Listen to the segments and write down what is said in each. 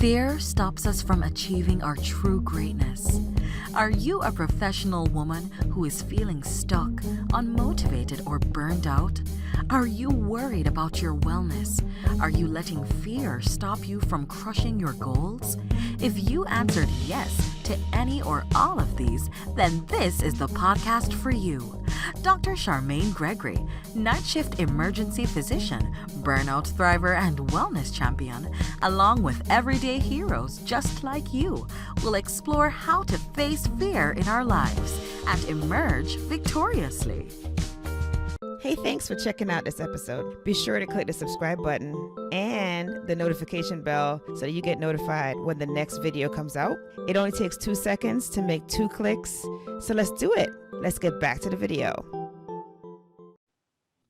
Fear stops us from achieving our true greatness. Are you a professional woman who is feeling stuck, unmotivated, or burned out? Are you worried about your wellness? Are you letting fear stop you from crushing your goals? If you answered yes to any or all of these, then this is the podcast for you. Dr. Charmaine Gregory, night shift emergency physician, burnout thriver, and wellness champion, along with everyday heroes just like you, will explore how to face fear in our lives and emerge victoriously. Hey, thanks for checking out this episode. Be sure to click the subscribe button and the notification bell so that you get notified when the next video comes out. It only takes 2 seconds to make 2 clicks. So let's do it. Let's get back to the video.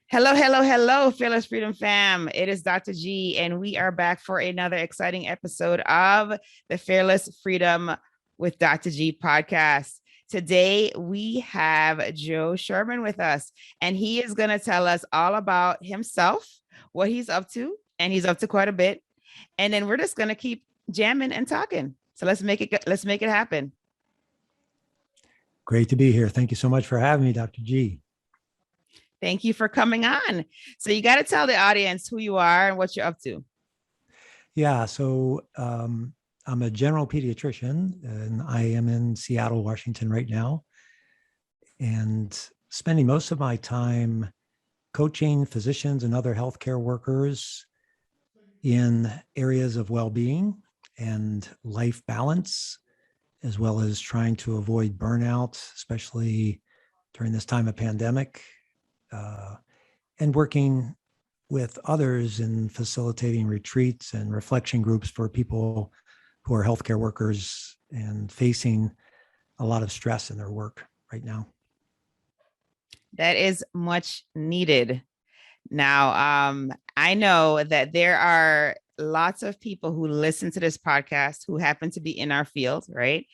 Hello, Fearless Freedom fam. It is Dr. G, and we are back for another exciting episode of the Fearless Freedom with Dr. G podcast. Today, we have Joe Sherman with us, and he is going to tell us all about himself, what he's up to, and he's up to quite a bit. And then we're just going to keep jamming and talking. So let's make it happen. Great to be here. Thank you so much for having me, Dr. G. Thank you for coming on. So you got to tell the audience who you are and what you're up to. Yeah, so I'm a general pediatrician, and I am in Seattle, Washington right now, and spending most of my time coaching physicians and other healthcare workers in areas of well-being and life balance, as well as trying to avoid burnout, especially during this time of pandemic, and working with others in facilitating retreats and reflection groups for people who are healthcare workers and facing a lot of stress in their work right now. That is much needed. Now, I know that there are lots of people who listen to this podcast who happen to be in our field, right?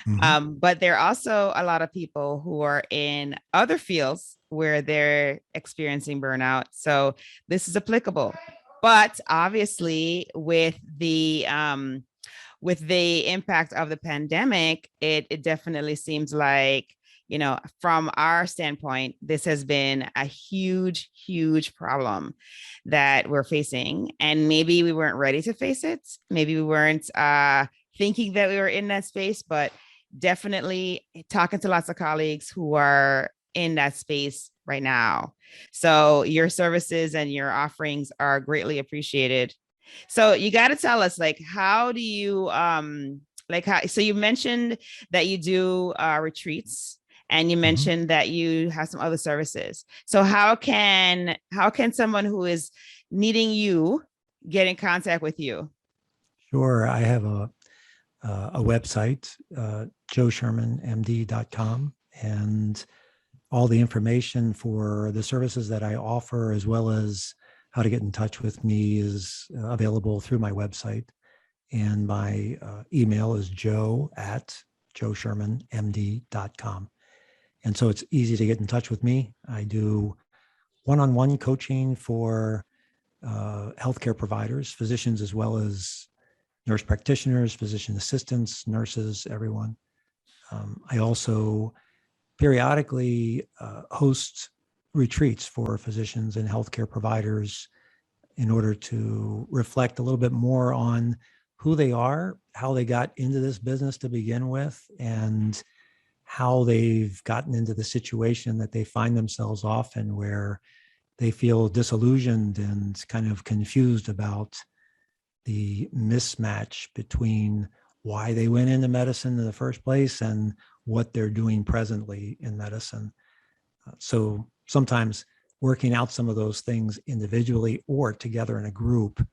Mm-hmm. But there are also a lot of people who are in other fields where they're experiencing burnout. So this is applicable. But obviously, with the impact of the pandemic, it definitely seems like, you know, from our standpoint, this has been a huge, huge problem that we're facing. And maybe we weren't ready to face it. Maybe we weren't thinking that we were in that space, but definitely talking to lots of colleagues who are in that space right now. So your services and your offerings are greatly appreciated. So you got to tell us, like, how do you, so you mentioned that you do retreats, and you mentioned that you have some other services. So how can someone who is needing you get in contact with you? Sure. I have a website, joeshermanmd.com, and all the information for the services that I offer, as well as how to get in touch with me, is available through my website. And my email is joe@joeshermanmd.com. And so it's easy to get in touch with me. I do one-on-one coaching for healthcare providers, physicians, as well as nurse practitioners, physician assistants, nurses, everyone. I also periodically host retreats for physicians and healthcare providers in order to reflect a little bit more on who they are, how they got into this business to begin with, and how they've gotten into the situation that they find themselves often, where they feel disillusioned and kind of confused about the mismatch between why they went into medicine in the first place and what they're doing presently in medicine. So sometimes working out some of those things individually or together in a group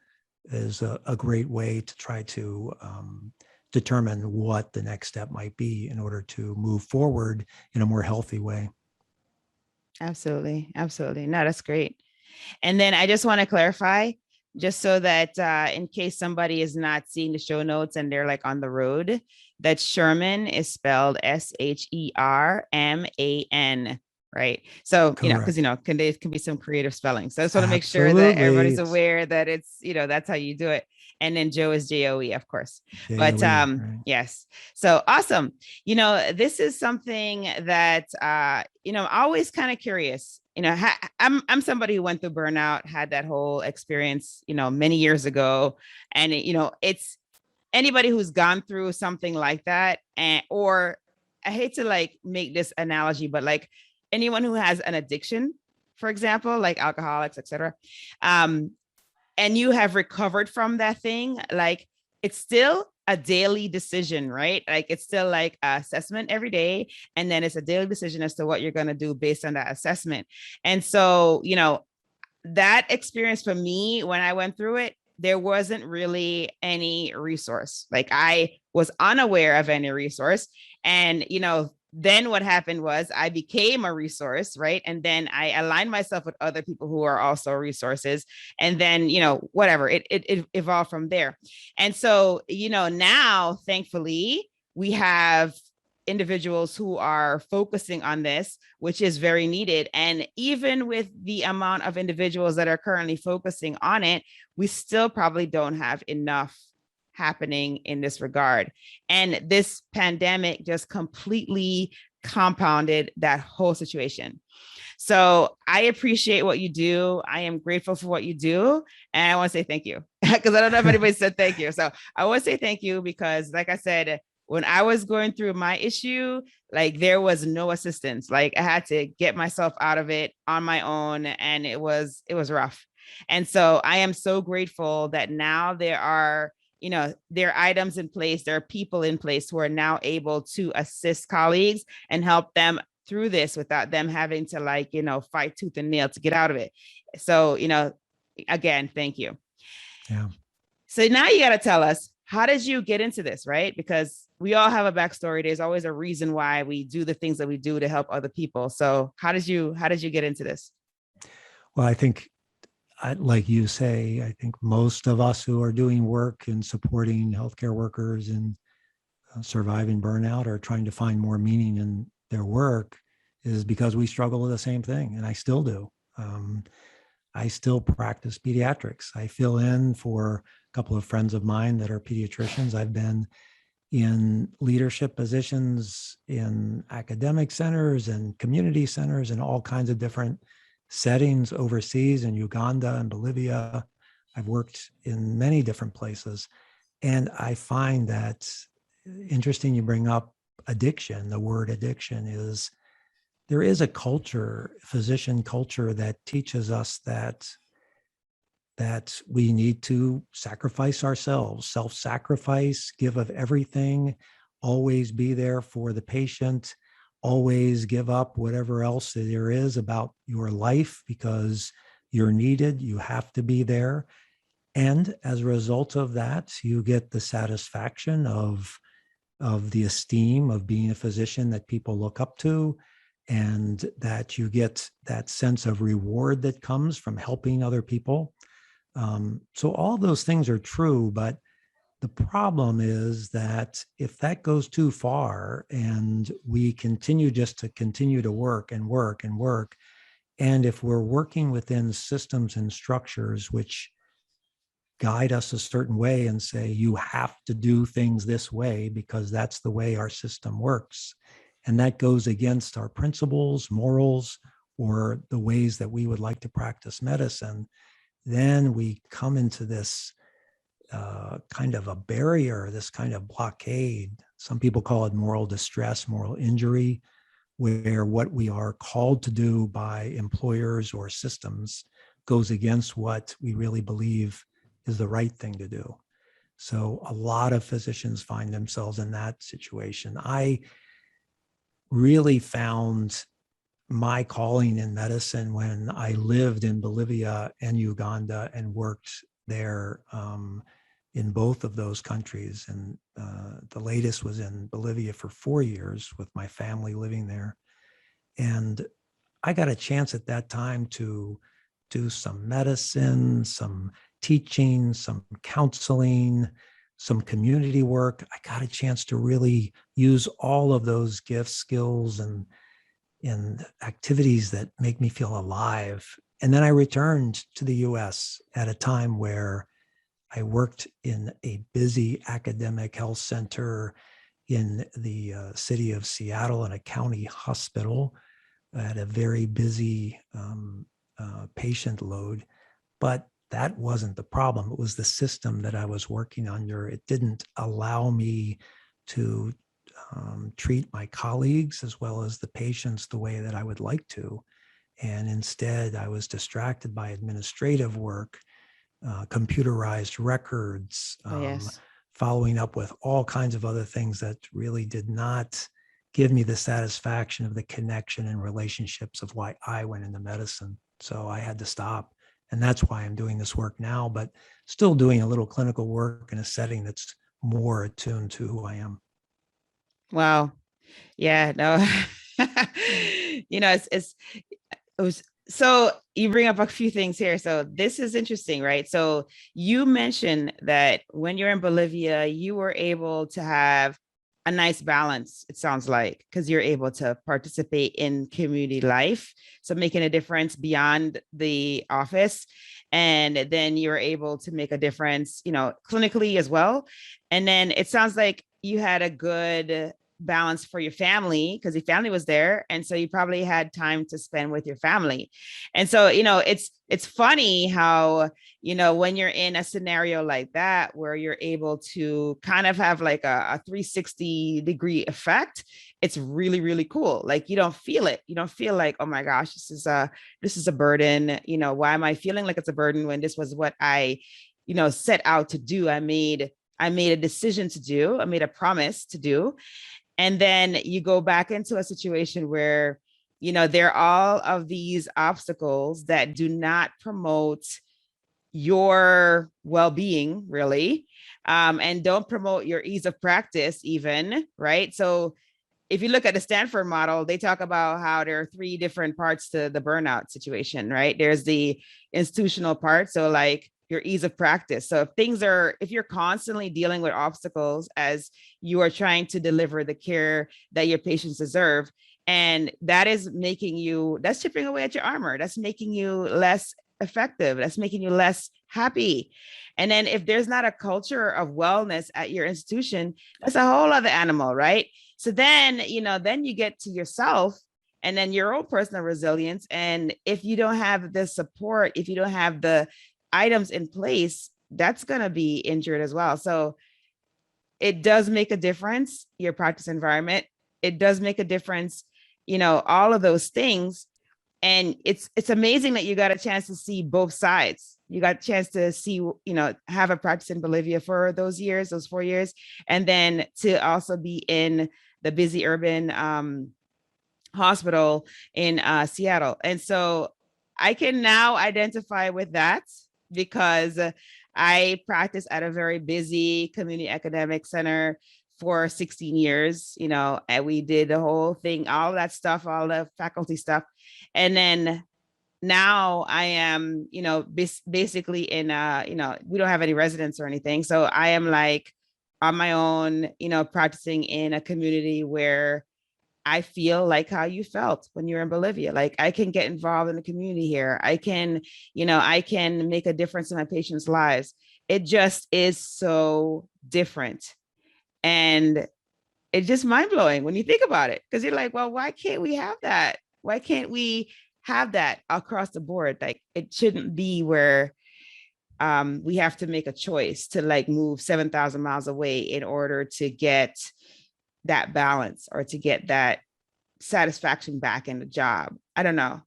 is a great way to try to determine what the next step might be in order to move forward in a more healthy way. Absolutely. No, that's great. And then I just want to clarify, just so that in case somebody is not seeing the show notes and they're like on the road, that Sherman is spelled Sherman, right? So, Correct. Because, there can be some creative spelling. So I just want to make sure that everybody's aware that it's, that's how you do it. And then Joe is Joe, of course. J-O-E, But right. yes. So awesome. This is something that, I'm always kind of curious. I'm somebody who went through burnout, had that whole experience, many years ago. And, it's anybody who's gone through something like that, or I hate to like make this analogy, but like anyone who has an addiction, for example, like alcoholics, etc. And you have recovered from that thing, like it's still a daily decision, right? Like it's still like an assessment every day. And then it's a daily decision as to what you're going to do based on that assessment. And so, that experience for me, when I went through it, there wasn't really any resource. Like I was unaware of any resource. And, then what happened was I became a resource, right? And then I aligned myself with other people who are also resources. And then, whatever, it evolved from there. And so, now, thankfully, we have individuals who are focusing on this, which is very needed. And even with the amount of individuals that are currently focusing on it, we still probably don't have enough happening in this regard. And this pandemic just completely compounded that whole situation. So I appreciate what you do. I am grateful for what you do. And I want to say thank you because I don't know if anybody said thank you. So I want to say thank you because, like I said, when I was going through my issue, like there was no assistance. Like I had to get myself out of it on my own. And it was rough. And so I am so grateful that now there are items in place, there are people in place who are now able to assist colleagues and help them through this without them having to fight tooth and nail to get out of it. So, again, thank you. Yeah. So now you got to tell us, how did you get into this, right? Because we all have a backstory. There's always a reason why we do the things that we do to help other people. So how did you get into this? Well, I think, like you say, I think most of us who are doing work and supporting healthcare workers and surviving burnout or trying to find more meaning in their work is because we struggle with the same thing. And I still do. I still practice pediatrics. I fill in for a couple of friends of mine that are pediatricians. I've been in leadership positions in academic centers and community centers and all kinds of different settings overseas in Uganda and Bolivia. I've worked in many different places. And I find that interesting you bring up addiction. The word addiction is, there is a culture, physician culture, that teaches us that we need to sacrifice ourselves, self-sacrifice, give of everything, always be there for the patient, always give up whatever else there is about your life because you're needed, you have to be there. And as a result of that, you get the satisfaction of the esteem of being a physician that people look up to, and that you get that sense of reward that comes from helping other people. So all those things are true, but the problem is that if that goes too far and we continue to work and work and work, and if we're working within systems and structures which guide us a certain way and say, you have to do things this way because that's the way our system works, and that goes against our principles, morals, or the ways that we would like to practice medicine, then we come into this kind of a barrier, this kind of blockade. Some people call it moral distress, moral injury, where what we are called to do by employers or systems goes against what we really believe is the right thing to do. So a lot of physicians find themselves in that situation. I really found my calling in medicine when I lived in Bolivia and Uganda and worked there in both of those countries. And the latest was in Bolivia for 4 years with my family living there. And I got a chance at that time to do some medicine, some teaching, some counseling, some community work. I got a chance to really use all of those gifts, skills, and activities that make me feel alive. And then I returned to the US at a time where I worked in a busy academic health center in the city of Seattle in a county hospital. I had a very busy patient load, but that wasn't the problem. It was the system that I was working under. It didn't allow me to treat my colleagues as well as the patients the way that I would like to. And instead, I was distracted by administrative work, computerized records, Yes. following up with all kinds of other things that really did not give me the satisfaction of the connection and relationships of why I went into medicine. So I had to stop. And that's why I'm doing this work now, but still doing a little clinical work in a setting that's more attuned to who I am. Wow. Yeah, no. It was so you bring up a few things here. So this is interesting, right? So you mentioned that when you're in Bolivia, you were able to have a nice balance, it sounds like, because you're able to participate in community life. So making a difference beyond the office. And then you're able to make a difference, clinically as well. And then it sounds like you had a good balance for your family because your family was there, and so you probably had time to spend with your family. And so it's funny how when you're in a scenario like that where you're able to kind of have like a 360-degree effect, it's really, really cool. Like you don't feel it. You don't feel like, oh my gosh, this is a burden. Why am I feeling like it's a burden when this was what I set out to do? I made a decision to do. I made a promise to do. And then you go back into a situation where, there are all of these obstacles that do not promote your well-being, really, and don't promote your ease of practice even, right? So if you look at the Stanford model, they talk about how there are 3 different parts to the burnout situation, right? There's the institutional part. So like your ease of practice. So if you're constantly dealing with obstacles as you are trying to deliver the care that your patients deserve, and that is that's chipping away at your armor. That's making you less effective. That's making you less happy. And then if there's not a culture of wellness at your institution, that's a whole other animal, right? So then you get to yourself and then your own personal resilience. And if you don't have the support, if you don't have the items in place, that's going to be injured as well. So it does make a difference, your practice environment. It does make a difference, all of those things. And it's amazing that you got a chance to see both sides. You got a chance to see, have a practice in Bolivia for those 4 years, and then to also be in the busy urban hospital in Seattle. And so I can now identify with that because I practiced at a very busy community academic center for 16 years, and we did the whole thing, all that stuff, all the faculty stuff. And then now I am, basically in, we don't have any residents or anything. So I am like on my own, practicing in a community where I feel like how you felt when you were in Bolivia. Like I can get involved in the community here. I can make a difference in my patients' lives. It just is so different. And it's just mind blowing when you think about it, because you're like, well, why can't we have that? Why can't we have that across the board? Like it shouldn't be where we have to make a choice to like move 7,000 miles away in order to get that balance or to get that satisfaction back in the job. I don't know.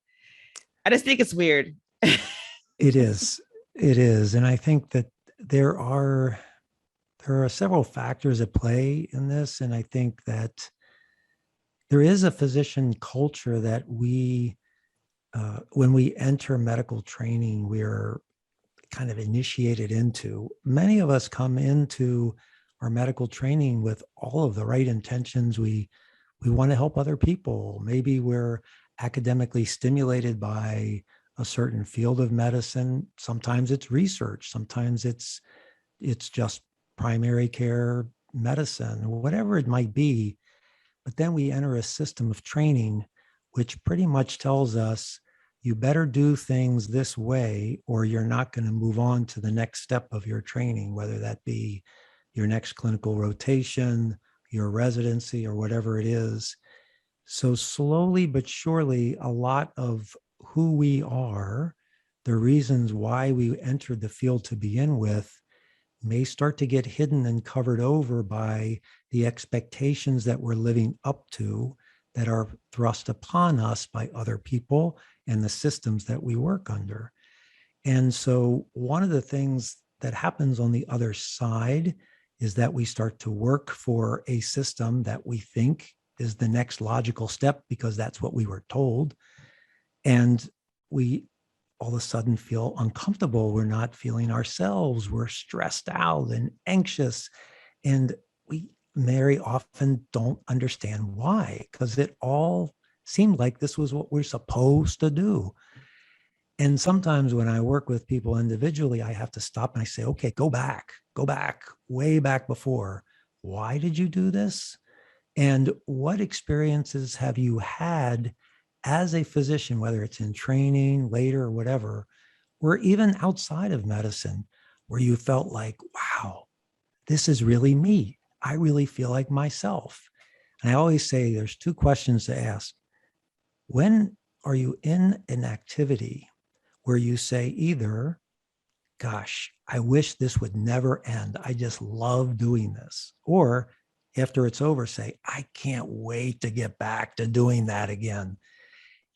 I just think it's weird. It is. And I think that there are several factors at play in this. And I think that there is a physician culture that when we enter medical training, we're kind of initiated into. Many of us come into our medical training with all of the right intentions. We want to help other people. Maybe we're academically stimulated by a certain field of medicine. Sometimes it's research. Sometimes it's just primary care medicine, whatever it might be. But then we enter a system of training, which pretty much tells us you better do things this way, or you're not going to move on to the next step of your training, whether that be your next clinical rotation, your residency, or whatever it is. So slowly but surely, a lot of who we are, the reasons why we entered the field to begin with, may start to get hidden and covered over by the expectations that we're living up to that are thrust upon us by other people and the systems that we work under. And so one of the things that happens on the other side is that we start to work for a system that we think is the next logical step because that's what we were told. And we all of a sudden feel uncomfortable. We're not feeling ourselves. We're stressed out and anxious. And we very often don't understand why, because it all seemed like this was what we're supposed to do. And sometimes when I work with people individually, I have to stop and I say, okay, go back, way back before. Why did you do this? And what experiences have you had as a physician, whether it's in training, later, or whatever, or even outside of medicine, where you felt like, wow, this is really me. I really feel like myself. And I always say there's two questions to ask. When are you in an activity where you say either, gosh, I wish this would never end. I just love doing this. Or after it's over, say, I can't wait to get back to doing that again.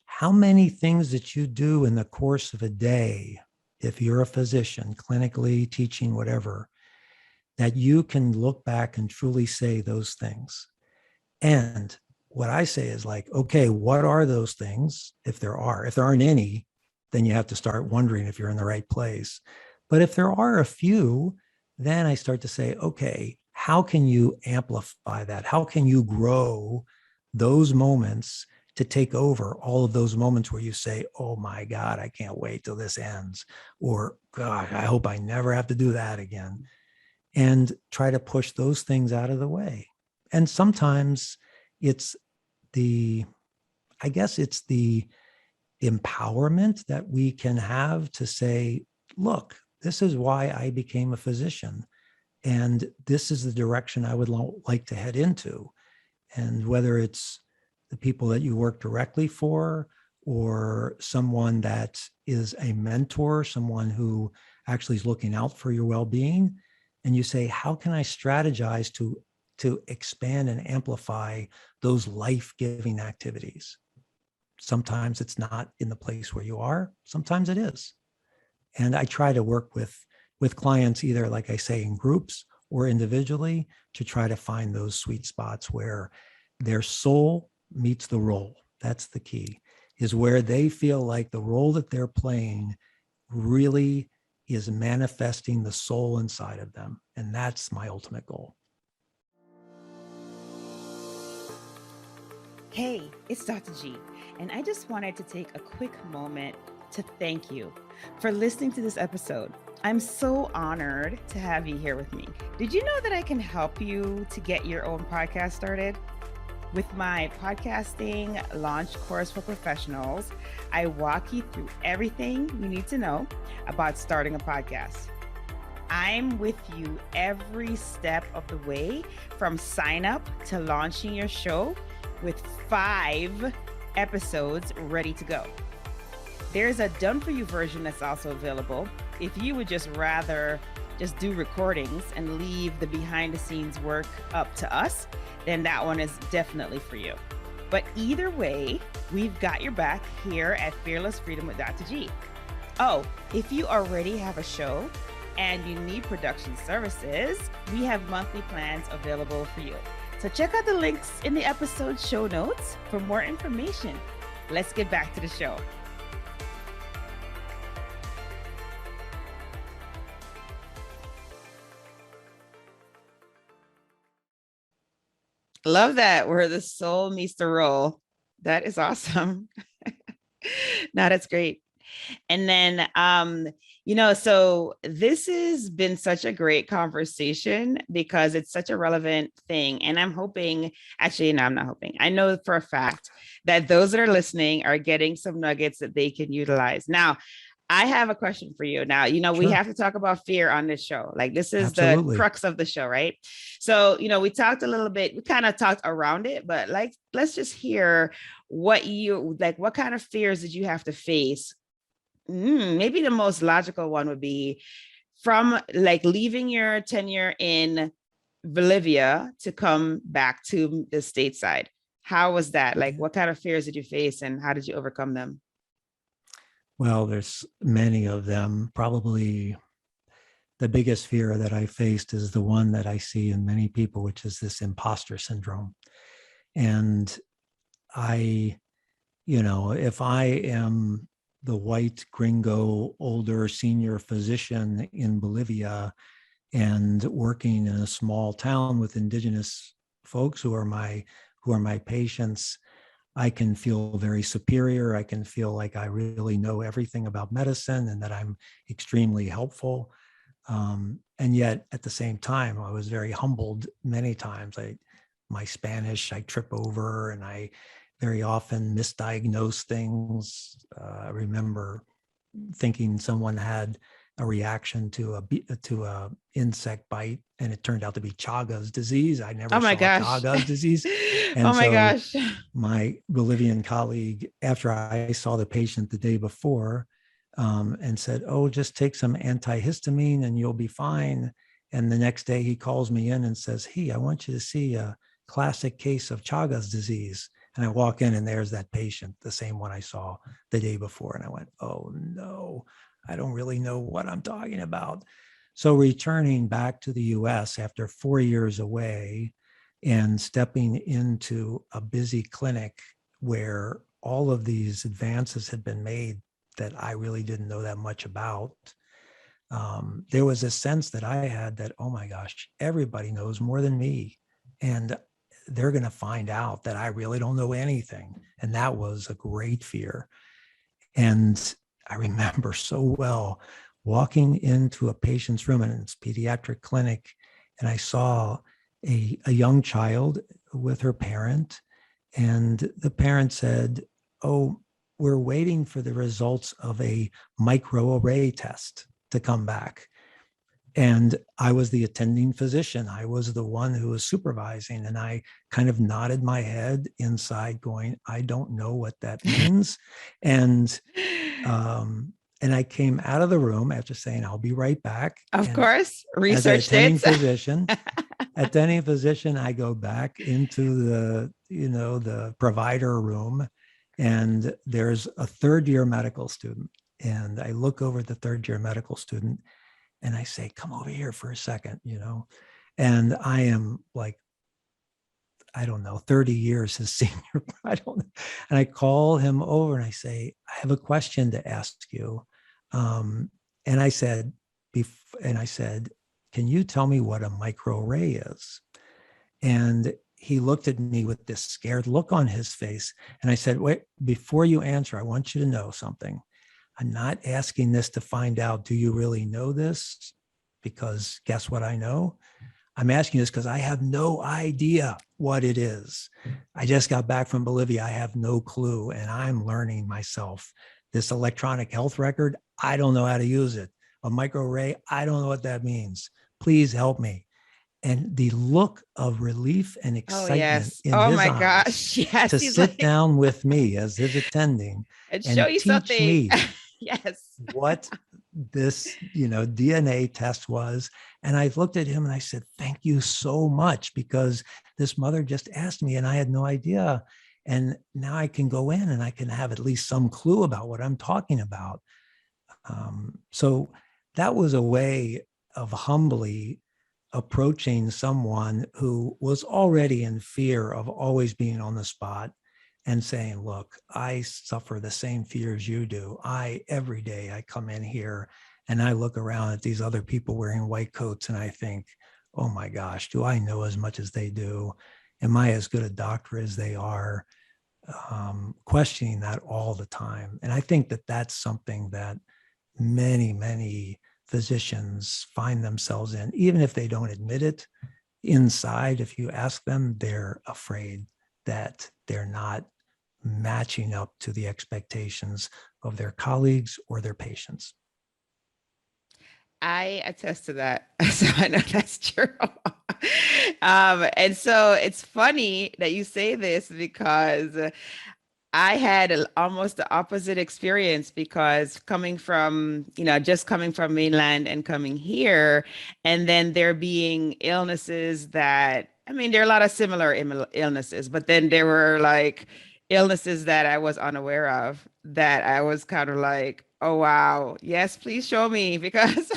How many things that you do in the course of a day, if you're a physician, clinically, teaching, whatever, that you can look back and truly say those things? And what I say is like, okay, what are those things? If there aren't any, then you have to start wondering if you're in the right place. But if there are a few, then I start to say, okay, how can you amplify that? How can you grow those moments to take over all of those moments where you say, oh my God, I can't wait till this ends. Or God, I hope I never have to do that again. And try to push those things out of the way. And sometimes it's the empowerment that we can have to say, look, this is why I became a physician. And this is the direction I would like to head into. And whether it's the people that you work directly for, or someone that is a mentor, someone who actually is looking out for your well-being, and you say, how can I strategize to expand and amplify those life-giving activities? Sometimes it's not in the place where you are. Sometimes it is. And I try to work with clients, either, like I say, in groups or individually, to try to find those sweet spots where their soul meets the role. That's the key, is where they feel like the role that they're playing really is manifesting the soul inside of them. And that's my ultimate goal. Hey, it's Dr. G, and I just wanted to take a quick moment to thank you for listening to this episode. I'm so honored to have you here with me. Did you know that I can help you to get your own podcast started? With my podcasting launch course for professionals, I walk you through everything you need to know about starting a podcast. I'm with you every step of the way, from sign up to launching your show, with 5 episodes ready to go. There's a done for you version that's also available if you would just rather just do recordings and leave the behind the scenes work up to us. Then that one is definitely for you. But either way, we've got your back here at Fearless Freedom with Dr. G. Oh, if you already have a show and you need production services, we have monthly plans available for you. So check out the links in the episode show notes for more information. Let's get back to the show. Love that, where the soul meets the role. That is awesome. No, that's great. And then, So this has been such a great conversation because it's such a relevant thing. And I'm hoping, actually, no, I'm not hoping. I know for a fact that those that are listening are getting some nuggets that they can utilize. Now, I have a question for you. Now, we Sure. have to talk about fear on this show. Like, this is the Absolutely. crux of the show, right? So, we talked a little bit, we kind of talked around it, but like, let's just hear what kind of fears did you have to face? Maybe the most logical one would be from like leaving your tenure in Bolivia to come back to the stateside. How was that? Like, what kind of fears did you face and how did you overcome them? Well, there's many of them. Probably the biggest fear that I faced is the one that I see in many people, which is this imposter syndrome. And if I am the white gringo, older senior physician in Bolivia and working in a small town with indigenous folks who are my patients, I can feel very superior. I can feel like I really know everything about medicine and that I'm extremely helpful. And yet at the same time, I was very humbled many times. My Spanish, I trip over and I very often misdiagnose things. I remember thinking someone had a reaction to a insect bite, and it turned out to be Chagas disease. I never Oh my saw gosh. Chagas disease. And oh my so gosh. my Bolivian colleague, after I saw the patient the day before, and said, "Oh, just take some antihistamine and you'll be fine." And the next day he calls me in and says, "Hey, I want you to see a classic case of Chagas disease." And I walk in and there's that patient, the same one I saw the day before. And I went, "Oh no, I don't really know what I'm talking about." So returning back to the US after 4 years away and stepping into a busy clinic where all of these advances had been made that I really didn't know that much about, there was a sense that I had that, oh my gosh, everybody knows more than me. And they're going to find out that I really don't know anything. And that was a great fear. And I remember so well walking into a patient's room in its pediatric clinic, and I saw a young child with her parent. And the parent said, "Oh, we're waiting for the results of a microarray test to come back." And I was the attending physician. I was the one who was supervising. And I kind of nodded my head inside going, I don't know what that means. And I came out of the room after saying, I'll be right back. Of And course, as an researched attending it. physician, I go back into the provider room, and there's a third year medical student. And I look over at the third year medical student and I say, "Come over here for a second," and I am like, I don't know, 30 years his senior. I don't know. And I call him over and I say, "I have a question to ask you." And I said, "Can you tell me what a microarray is?" And he looked at me with this scared look on his face. And I said, "Wait, before you answer, I want you to know something. I'm not asking this to find out, do you really know this? Because guess what I know? I'm asking this because I have no idea what it is. I just got back from Bolivia. I have no clue, and I'm learning myself. This electronic health record, I don't know how to use it. A microarray, I don't know what that means. Please help me." And the look of relief and excitement yes. in Oh his my eyes gosh. Yes. to He's sit like, down with me as his attending and show and you teach something. me yes. what this DNA test was. And I looked at him and I said, "Thank you so much, because this mother just asked me and I had no idea. And now I can go in and I can have at least some clue about what I'm talking about." So that was a way of humbly approaching someone who was already in fear of always being on the spot and saying, "Look, I suffer the same fears you do. Every day I come in here and I look around at these other people wearing white coats and I think, oh my gosh, do I know as much as they do? Am I as good a doctor as they are?" Questioning that all the time. And I think that that's something that many physicians find themselves in, even if they don't admit it. Inside, if you ask them, they're afraid that they're not matching up to the expectations of their colleagues or their patients. I attest to that. So I know that's true. And so it's funny that you say this because I had almost the opposite experience because coming from, just coming from mainland and coming here, and then there being illnesses that, I mean, there are a lot of similar illnesses, but then there were like illnesses that I was unaware of that I was kind of like, oh, wow, yes, please show me because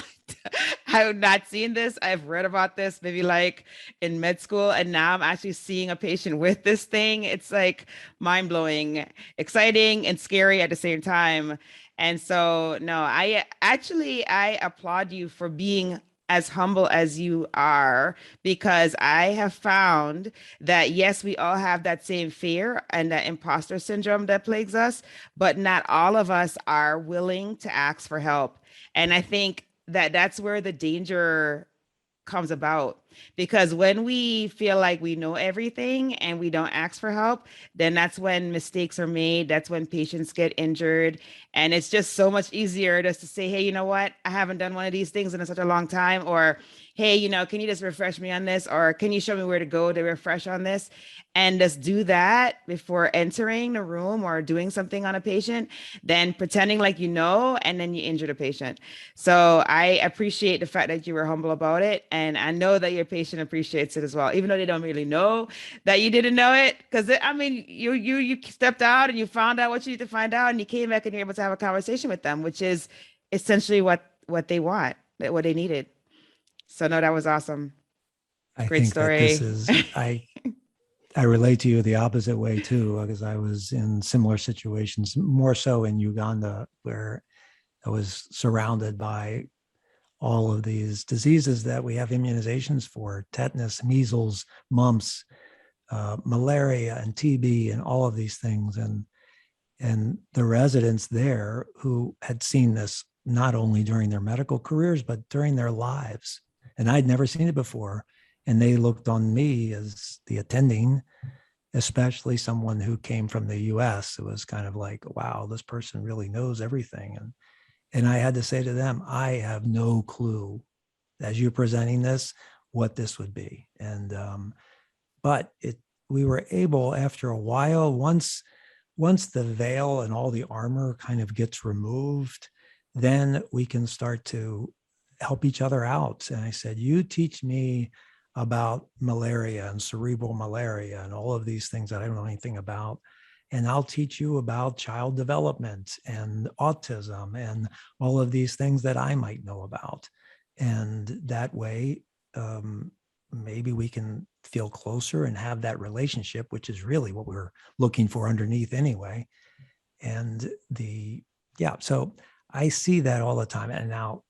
I have not seen this. I've read about this maybe like in med school, and now I'm actually seeing a patient with this thing. It's like mind blowing, exciting, and scary at the same time. And so, no, I applaud you for being as humble as you are, because I have found that yes, we all have that same fear and that imposter syndrome that plagues us, but not all of us are willing to ask for help. And I think that that's where the danger comes about, because when we feel like we know everything and we don't ask for help, then that's when mistakes are made, that's when patients get injured, and it's just so much easier just to say, hey, you know what, I haven't done one of these things in such a long time, or hey, can you just refresh me on this, or can you show me where to go to refresh on this, and just do that before entering the room or doing something on a patient, then pretending like and then you injure the patient. So I appreciate the fact that you were humble about it. And I know that your patient appreciates it as well, even though they don't really know that you didn't know it. Because I mean, you stepped out and you found out what you need to find out, and you came back and you're able to have a conversation with them, which is essentially what they want, what they needed. So no, that was awesome. I Great think that this story. is, I relate to you the opposite way too, because I was in similar situations, more so in Uganda, where I was surrounded by all of these diseases that we have immunizations for: tetanus, measles, mumps, malaria, and TB, and all of these things. And the residents there who had seen this not only during their medical careers, but during their lives. And I'd never seen it before. And they looked on me as the attending, especially someone who came from the US. It was kind of like, wow, this person really knows everything. And I had to say to them, I have no clue, as you're presenting this, what this would be. And but we were able, after a while, once the veil and all the armor kind of gets removed, then we can start to help each other out. And I said, you teach me about malaria and cerebral malaria and all of these things that I don't know anything about. And I'll teach you about child development and autism and all of these things that I might know about. And that way, maybe we can feel closer and have that relationship, which is really what we're looking for underneath anyway. And so I see that all the time. And now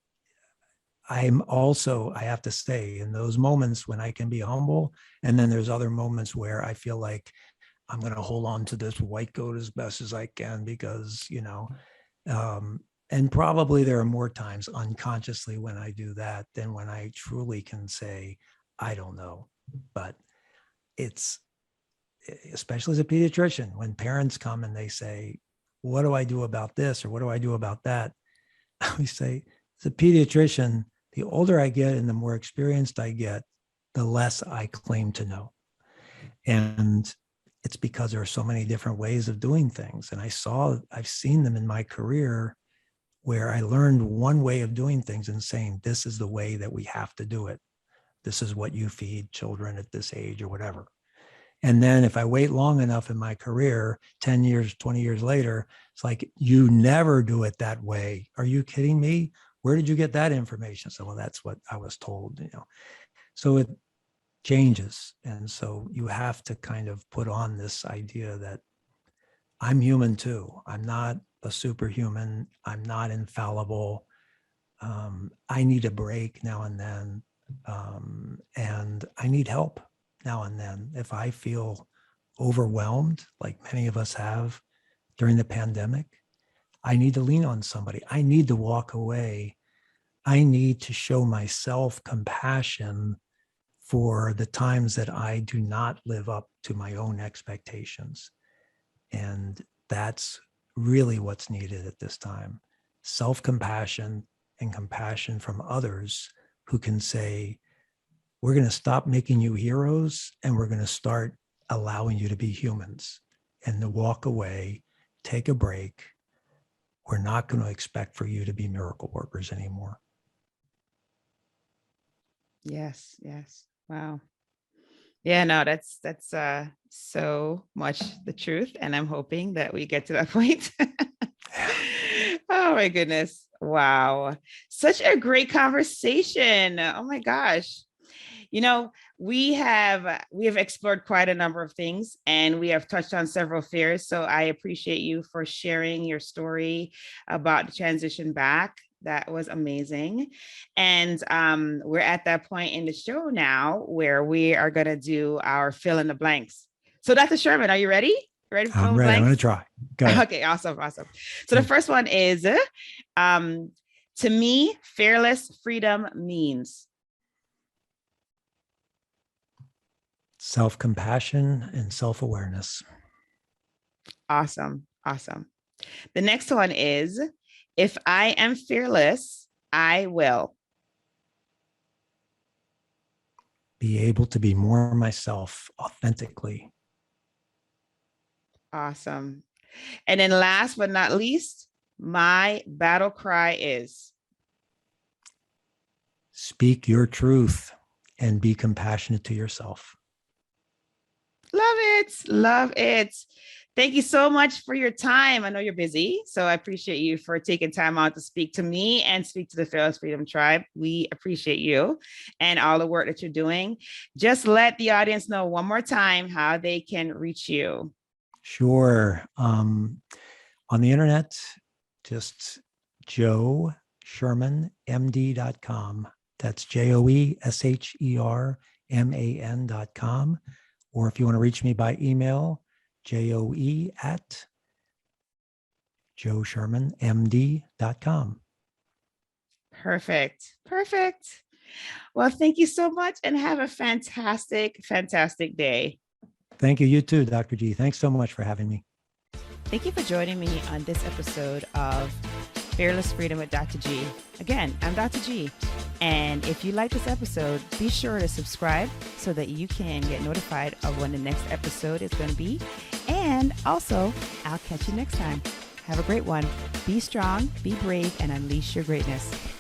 I have to say, in those moments when I can be humble, and then there's other moments where I feel like I'm going to hold on to this white coat as best as I can because, and probably there are more times unconsciously when I do that than when I truly can say, I don't know. But it's, especially as a pediatrician, when parents come and they say, what do I do about this? Or what do I do about that? We say, as a pediatrician, the older I get and the more experienced I get, the less I claim to know. And it's because there are so many different ways of doing things. And I've seen them in my career where I learned one way of doing things and saying, this is the way that we have to do it. This is what you feed children at this age or whatever. And then if I wait long enough in my career, 10 years, 20 years later, it's like, you never do it that way. Are you kidding me? Where did you get that information? So, well, that's what I was told, So it changes. And so you have to kind of put on this idea that I'm human too. I'm not a superhuman. I'm not infallible. I need a break now and then. And I need help now and then. If I feel overwhelmed, like many of us have during the pandemic, I need to lean on somebody. I need to walk away. I need to show myself compassion for the times that I do not live up to my own expectations. And that's really what's needed at this time. Self-compassion and compassion from others who can say, we're going to stop making you heroes and we're going to start allowing you to be humans and to walk away, take a break. We're not going to expect for you to be miracle workers anymore. Yes. Wow. Yeah, no, that's so much the truth. And I'm hoping that we get to that point. Oh my goodness. Wow. Such a great conversation. Oh my gosh. We have explored quite a number of things and we have touched on several fears. So I appreciate you for sharing your story about the transition back. That was amazing. And we're at that point in the show now where we are going to do our fill in the blanks. So Dr. Sherman, are you ready? Ready for fill in the blanks? I'm going to try. Go ahead. Okay, awesome. So the first one is, to me, fearless freedom means self-compassion and self-awareness. Awesome. The next one is, if I am fearless, I will be able to be more myself authentically. Awesome. And then last but not least, my battle cry is speak your truth and be compassionate to yourself. Love it. Thank you so much for your time. I know you're busy, so I appreciate you for taking time out to speak to me and speak to the Fearless Freedom Tribe. We appreciate you and all the work that you're doing. Just let the audience know one more time how they can reach you. Sure. On the internet, just joeshermanmd.com. That's JOESHERMAN.com. Or if you want to reach me by email, joe@joeshermanmd.com. Perfect. Well, thank you so much and have a fantastic day. Thank you. You too, Dr. G. Thanks so much for having me. Thank you for joining me on this episode of Fearless Freedom with Dr. G. Again, I'm Dr. G. And if you like this episode, be sure to subscribe so that you can get notified of when the next episode is going to be. And also, I'll catch you next time. Have a great one. Be strong, be brave, and unleash your greatness.